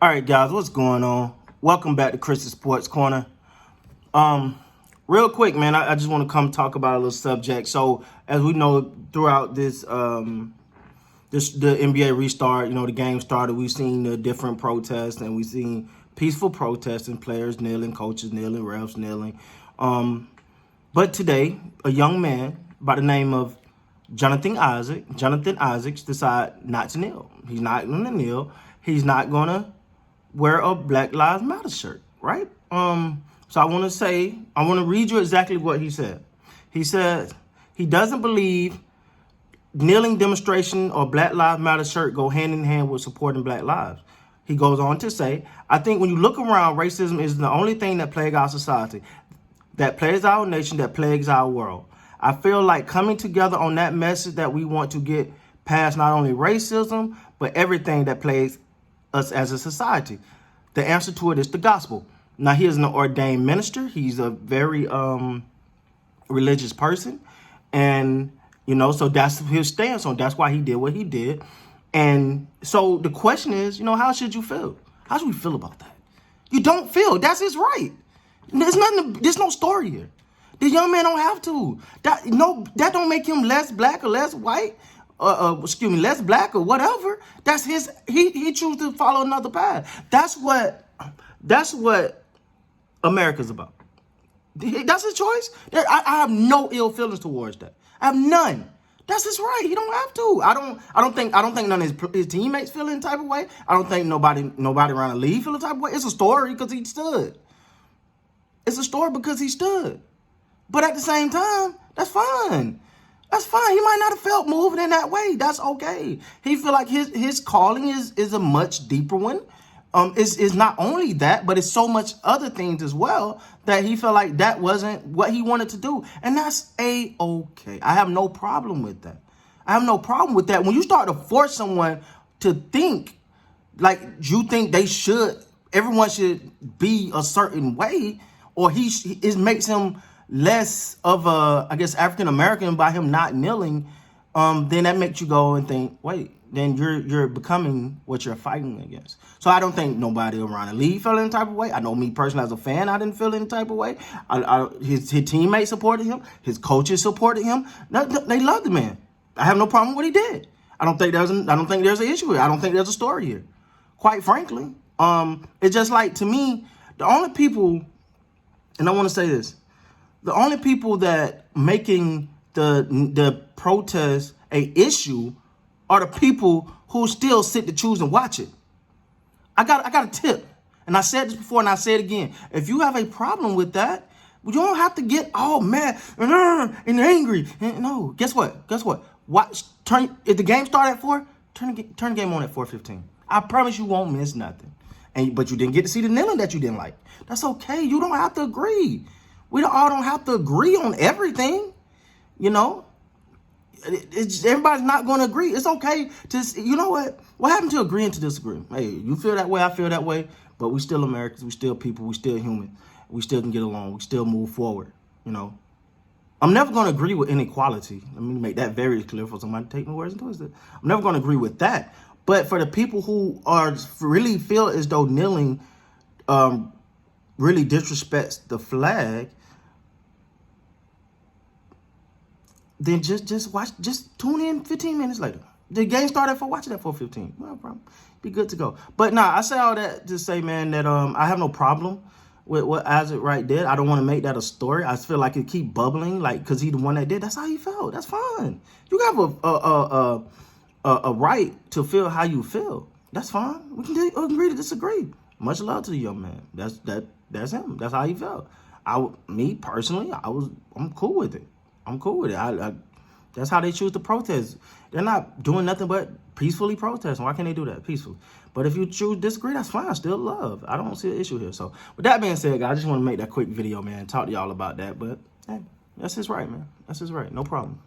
All right, guys, what's going on? Welcome back to Chris's Sports Corner. Real quick, man, I just want to come talk about a little subject. So, as we know, throughout the NBA restart, the game started. We've seen the different protests, and we've seen peaceful protests and players kneeling, coaches kneeling, refs kneeling. But today, a young man by the name of Johnathan Isaac decided not to kneel. He's not going to kneel. He's not going to wear a Black Lives Matter shirt, right? So I want to read you exactly what he said. He said he doesn't believe kneeling demonstration or Black Lives Matter shirt go hand in hand with supporting Black lives. He goes on to say, I think when you look around, racism is the only thing that plagues our society, that plagues our nation, that plagues our world. I feel like coming together on that message that we want to get past not only racism, but everything that plagues us as a society. The answer to it is the gospel. Now, he is an ordained minister. He's a very religious person. And, so that's his stance on. That's why he did what he did. And so the question is, how should you feel? How should we feel about that? You don't feel. That's his right. There's no story here. The young man don't have to. That don't make him less black or less white. Less black or whatever. That's his. He chooses to follow another path. That's what America's about. That's his choice. I have no ill feelings towards that. I have none. That's his right. He don't have to. I don't think none of his teammates feel any type of way. I don't think nobody around the league feel the type of way. It's a story because he stood. It's a story because he stood. But at the same time, that's fine. That's fine. He might not have felt moving in that way. That's okay. He feel like his calling is a much deeper one. Is not only that, but it's so much other things as well that he felt like that wasn't what he wanted to do. And that's A-okay. I have no problem with that. I have no problem with that. When you start to force someone to think like you think everyone should be a certain way, or it makes him less of a, African American by him not kneeling, then that makes you go and think, wait, then you're becoming what you're fighting against. So I don't think nobody around the league felt any type of way. I know me personally as a fan, I didn't feel any type of way. His teammates supported him. His coaches supported him. They loved the man. I have no problem with what he did. I don't think there's an issue here. I don't think there's a story here. Quite frankly, it's just like, to me, the only people, and I want to say this, the only people that making the protest a issue are the people who still sit to choose and watch it. I got a tip, and I said this before, and I say it again. If you have a problem with that, you don't have to get all mad and angry. No, guess what? If the game started at 4, turn the game on at 4:15. I promise you won't miss nothing. But you didn't get to see the kneeling that you didn't like. That's okay. You don't have to agree. We all don't have to agree on everything, everybody's not going to agree. It's okay to, what happened to agreeing to disagree? Hey, you feel that way, I feel that way, but we still Americans, we still people, we still human. We still can get along. We still move forward, I'm never going to agree with inequality. Let me make that very clear for somebody to take my words and twist it. I'm never going to agree with that. But for the people who really feel as though kneeling really disrespects the flag, then just watch. Just tune in 15 minutes later. The game started for watching at 4:15. No problem. Be good to go. But I say all that to say, man, that I have no problem with what Isaac Wright did. I don't want to make that a story. I feel like it keep bubbling, because he the one that did. That's how he felt. That's fine. You have a right to feel how you feel. That's fine. We can agree to disagree. Much love to the young man. That's him. That's how he felt. Me personally, I'm cool with it. I'm cool with it. That's how they choose to protest. They're not doing nothing but peacefully protesting. Why can't they do that peacefully? But if you choose to disagree, that's fine. Still love. I don't see an issue here. So with that being said, guys, I just want to make that quick video, man. Talk to y'all about that. But hey, that's his right, man. That's his right. No problem.